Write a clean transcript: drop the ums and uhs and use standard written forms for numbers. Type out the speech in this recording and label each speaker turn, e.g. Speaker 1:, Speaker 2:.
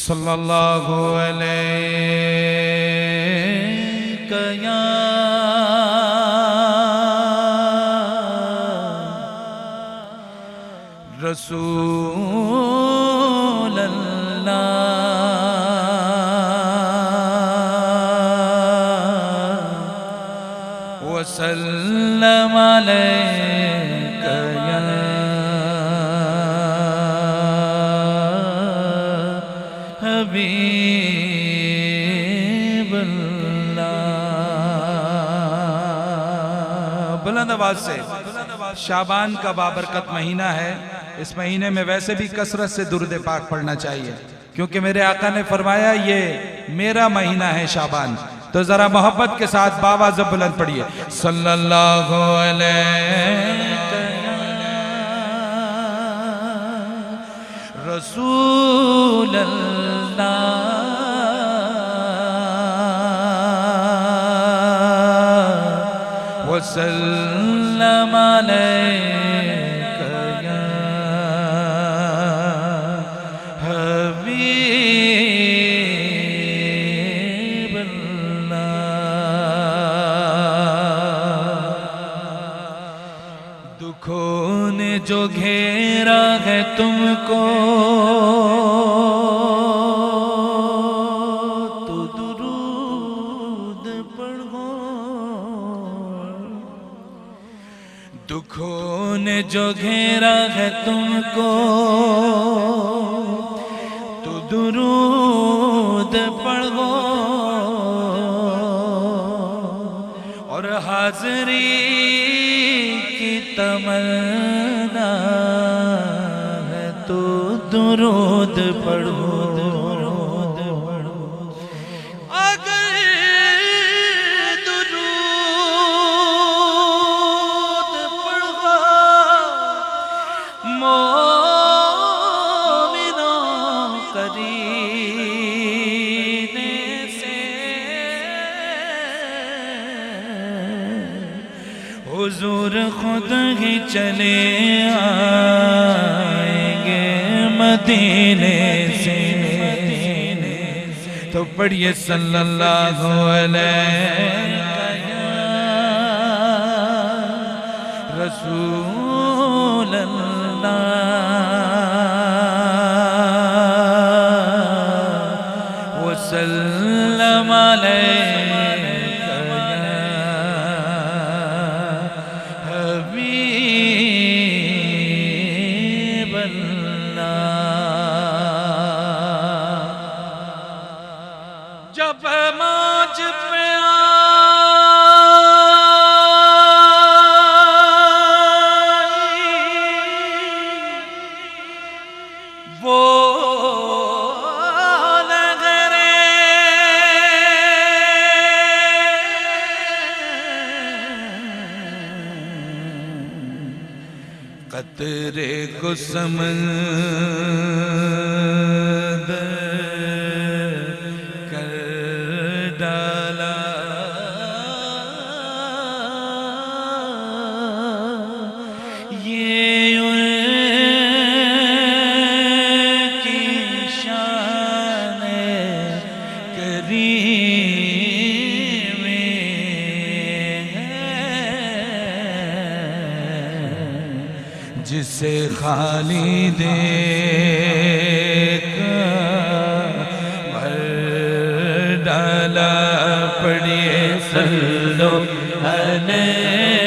Speaker 1: صلی اللہ علیہ یا رسول اللہ وسلم علیک یا حبیب اللہ۔ بلند آواز سے، شعبان کا بابرکت مہینہ ہے، اس مہینے میں ویسے بھی کثرت سے درود پاک پڑھنا چاہیے، کیونکہ میرے آقا نے فرمایا یہ میرا مہینہ ہے شعبان۔ تو ذرا محبت کے ساتھ باواز بلند پڑھیے، صلی اللہ علیہ رسول اللہ وسلم علیک یا حبیب اللہ۔ دکھوں نے جو گھیرا ہے تم کو تو درود پڑھو، دکھوں نے جو گھیرا ہے تم کو تو درود پڑھو، اور حاضری کی تمنا ہے تو درود پڑھو۔ اگر درود پڑھو مومنوں قرینے سے، حضور خود ہی چلے آئیں گے مدینے سے۔ تو پڑھیے صلی اللہ علیہ رسول اللہ وسلم علیک یا حبیب اللہ۔ جب موج پہ آئی وہ نظریں قطرے کو سمندر کر ڈالا، یہ ان کی شان کریمی ہے، جسے خالی دیکھ بھر ڈالا۔ پڑھیے صلو علیہ